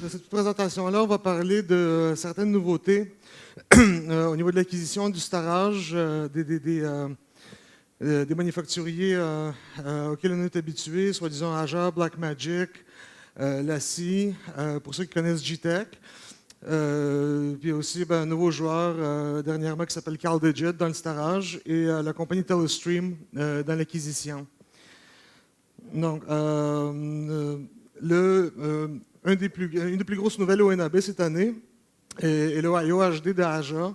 cette présentation-là, on va parler de certaines nouveautés au niveau de l'acquisition du storage des manufacturiers auxquels on est habitué, soit disant Aja, Blackmagic, Lassie, pour ceux qui connaissent G-Tech. Puis aussi un nouveau joueur dernièrement qui s'appelle CalDigit dans le storage et la compagnie Telestream dans l'acquisition. Donc, une des plus grosses nouvelles au NAB cette année est le IO-HD de Aja,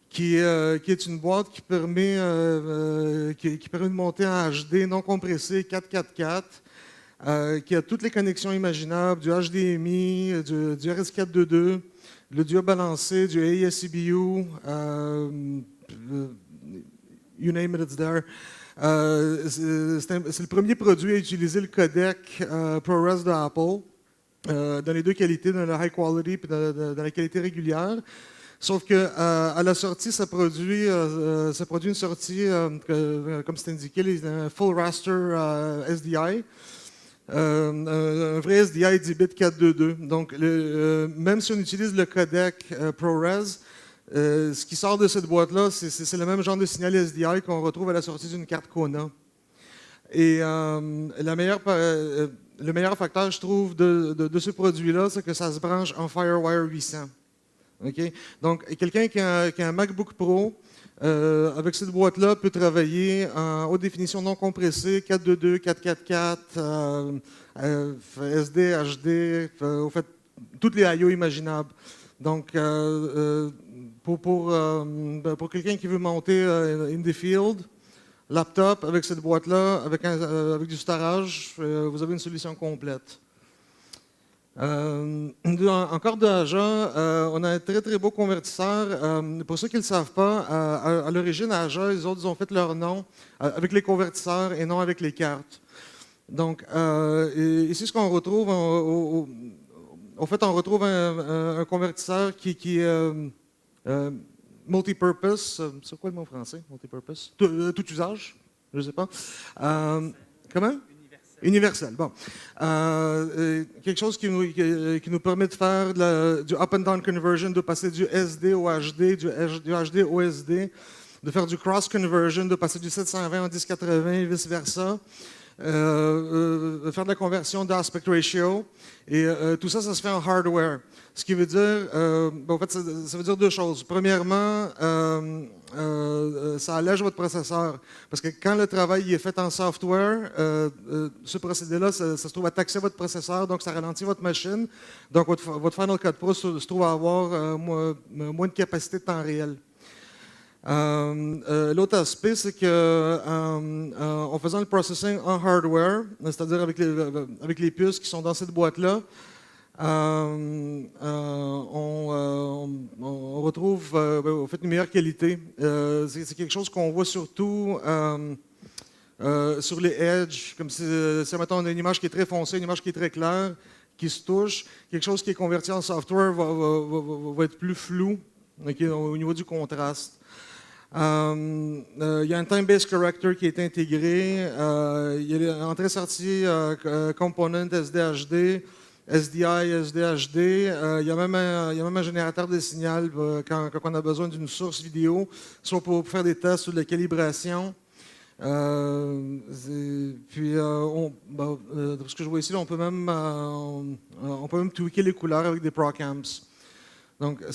qui est une boîte qui permet de monter en HD non compressé 444, qui a toutes les connexions imaginables, du HDMI, du RS422, l'audio balancé, du AES-CBU, you name it, it's there. C'est le premier produit à utiliser le codec ProRes de Apple dans les deux qualités, dans la high quality et dans la qualité régulière. Sauf qu'à la sortie, ça produit une sortie, comme c'est indiqué, un full raster SDI. Un vrai SDI 10 bits 422. Donc, même si on utilise le codec ProRes, ce qui sort de cette boîte-là, c'est le même genre de signal SDI qu'on retrouve à la sortie d'une carte Kona. Et le meilleur facteur, je trouve, de ce produit-là, c'est que ça se branche en FireWire 800. Okay? Donc, quelqu'un qui a un MacBook Pro, avec cette boîte-là, peut travailler en haute définition non compressée, 422, 444, SD, HD, au fait, toutes les I/O imaginables. Donc, pour quelqu'un qui veut monter in the field, laptop avec cette boîte-là, avec du storage, vous avez une solution complète. Encore de Aja, on a un très très beau convertisseur. Pour ceux qui ne le savent pas, à l'origine, Aja, les autres ils ont fait leur nom avec les convertisseurs et non avec les cartes. Donc, ici, ce qu'on retrouve, en fait, on retrouve un convertisseur qui est multipurpose. C'est quoi le mot français, multipurpose? Tout usage, je ne sais pas. Comment? Universel. Bon. Quelque chose qui nous permet de faire du up and down conversion, de passer du SD au HD, du HD au SD, de faire du cross conversion, de passer du 720 en 1080 et vice-versa. Faire de la conversion d'aspect ratio. Et tout ça, ça se fait en hardware. Ce qui veut dire, en fait, ça veut dire deux choses. Premièrement, ça allège votre processeur. Parce que quand le travail est fait en software, ce procédé-là, ça se trouve à taxer votre processeur, donc ça ralentit votre machine. Donc votre Final Cut Pro se trouve à avoir moins de capacité de temps réel. L'autre aspect, c'est que en faisant le processing en hardware, c'est-à-dire avec les puces qui sont dans cette boîte-là, on retrouve au fait une meilleure qualité. C'est quelque chose qu'on voit surtout sur les edges, comme si mettons, on a une image qui est très foncée, une image qui est très claire, qui se touche. Quelque chose qui est converti en software va être plus flou, okay, au niveau du contraste. Il y a un time-based corrector qui est intégré. Il y a l'entrée-sortie component SDHD, SDI, SDHD. Il y a même un générateur de signal quand on a besoin d'une source vidéo, soit pour faire des tests ou de la calibration. Puis, ce que je vois ici, là, on peut même tweaker les couleurs avec des procamps. Donc, à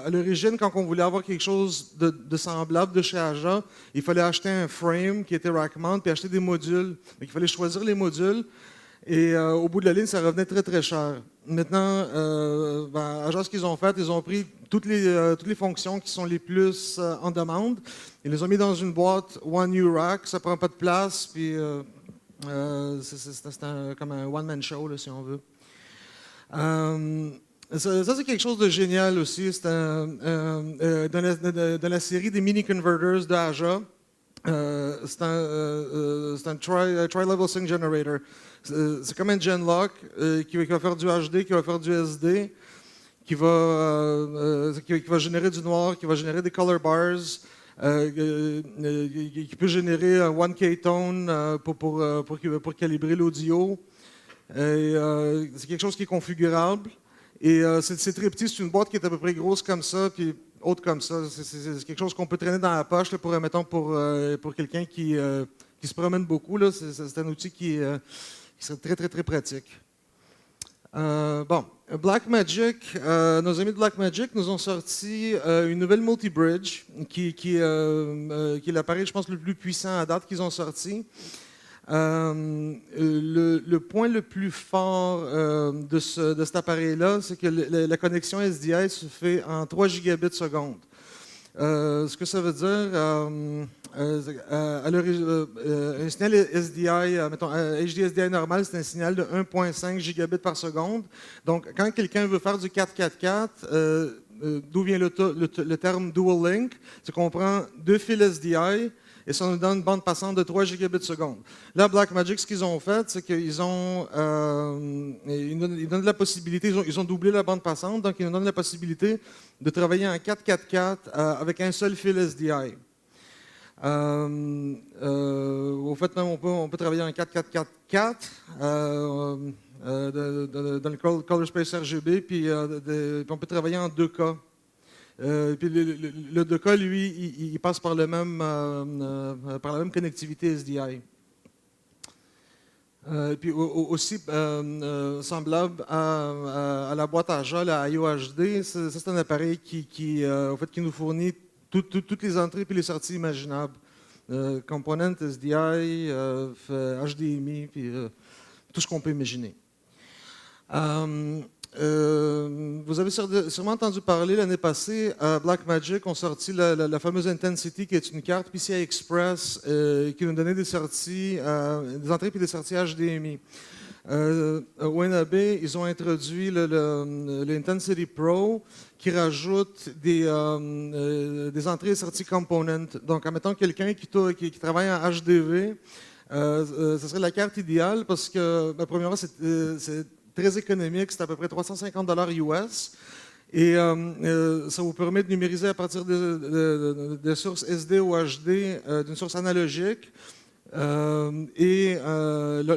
l'origine, quand on voulait avoir quelque chose de semblable de chez Aja, il fallait acheter un frame qui était rack mount puis acheter des modules. Donc, il fallait choisir les modules et au bout de la ligne, ça revenait très très cher. Maintenant, Aja, ce qu'ils ont fait, ils ont pris toutes les fonctions qui sont les plus en demande. Ils les ont mis dans une boîte One U Rack, ça prend pas de place, puis c'est comme un one-man show, là, si on veut. Ça, c'est quelque chose de génial aussi. C'est dans la série des mini-converters d'Aja. C'est un tri-level sync generator. C'est comme un Genlock qui va faire du HD, qui va faire du SD, qui va générer du noir, qui va générer des color bars, qui peut générer un 1K tone pour calibrer l'audio. C'est quelque chose qui est configurable. Et c'est très petit, c'est une boîte qui est à peu près grosse comme ça, puis haute comme ça. C'est quelque chose qu'on peut traîner dans la poche, là, mettons, pour quelqu'un qui se promène beaucoup. C'est un outil qui serait très, très, très pratique. Bon, Blackmagic, nos amis de Blackmagic nous ont sorti une nouvelle multi-bridge qui est l'appareil, je pense, le plus puissant à date qu'ils ont sorti. Le point le plus fort de cet appareil-là, c'est que la connexion SDI se fait en 3 gigabits seconde. Ce que ça veut dire, un signal SDI, mettons, HDSDI normal, c'est un signal de 1,5 gigabits par seconde. Donc, quand quelqu'un veut faire du 444, d'où vient le terme dual link, c'est qu'on prend 2 fils SDI et ça nous donne une bande passante de 3 gigabits seconde. Là, Blackmagic, ce qu'ils ont fait, c'est qu'ils ils donnent la possibilité, ils ont doublé la bande passante, donc ils nous donnent la possibilité de travailler en 444 avec un seul fil SDI. Au fait, même, on peut travailler en 4444 dans le Color Space RGB, puis on peut travailler en 2K. Puis le 2K, lui, il passe par la même connectivité SDI. Puis aussi, semblable à la boîte à jas, la IOHD, c'est un appareil qui nous fournit toutes les entrées et les sorties imaginables. Component, SDI, HDMI, puis tout ce qu'on peut imaginer. Vous avez sûrement entendu parler l'année passée, Blackmagic ont sorti la fameuse Intensity, qui est une carte PCI Express qui nous donnait des entrées et des sorties HDMI. Winabe, ils ont introduit l'Intensity Pro qui rajoute des entrées et sorties component. Donc, admettons quelqu'un qui travaille en HDV, ce serait la carte idéale parce que, premièrement, c'est très économique, c'est à peu près 350 $ US. Et ça vous permet de numériser à partir de sources SD ou HD, d'une source analogique, et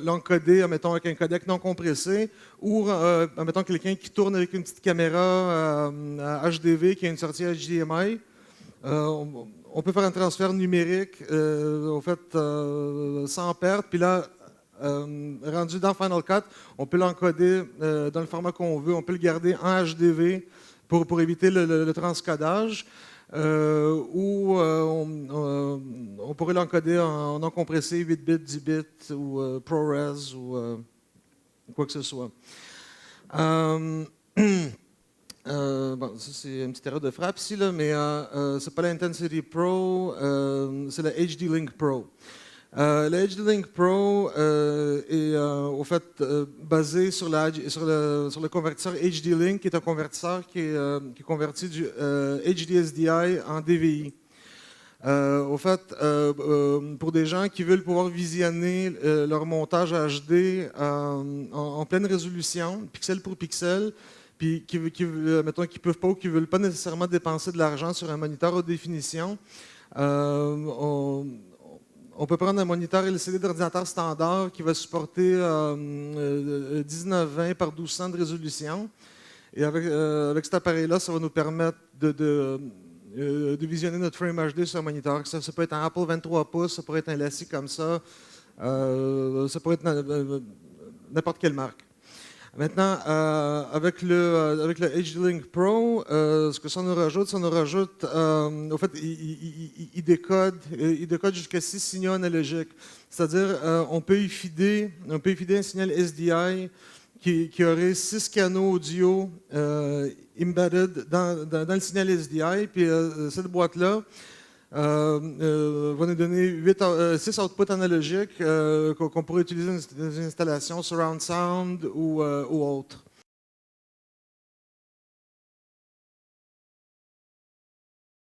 l'encoder, admettons, avec un codec non compressé, ou, admettons, quelqu'un qui tourne avec une petite caméra HDV qui a une sortie HDMI. On peut faire un transfert numérique, sans perte, puis là, rendu dans Final Cut, on peut l'encoder dans le format qu'on veut, on peut le garder en HDV pour éviter le transcodage, ou on pourrait l'encoder en non compressé 8 bits, 10 bits, ou ProRes, ou quoi que ce soit. Bon, ça c'est une petite erreur de frappe ici, là, mais c'est pas la Intensity Pro, c'est la HD Link Pro. La HD Link Pro est au fait basé sur le convertisseur HD Link, qui est un convertisseur qui convertit du HDSDI en DVI. Au fait, pour des gens qui veulent pouvoir visionner leur montage HD en pleine résolution, pixel pour pixel, puis mettons, qui peuvent pas ou qui ne veulent pas nécessairement dépenser de l'argent sur un moniteur haute définition, on peut prendre un moniteur LCD d'ordinateur standard qui va supporter 1920 par 1200 de résolution. Et avec cet appareil-là, ça va nous permettre de visionner notre frame HD sur un moniteur. Ça peut être un Apple 23 pouces, ça pourrait être un LaCie comme ça, ça pourrait être n'importe quelle marque. Maintenant, avec le HD Link Pro, ce que ça nous rajoute, au fait, il décode jusqu'à 6 signaux analogiques. C'est-à-dire, on peut y fider un signal SDI qui aurait 6 canaux audio embedded dans le signal SDI. Puis cette boîte-là va nous donner 6 outputs analogiques qu'on pourrait utiliser dans une installation surround sound ou autre.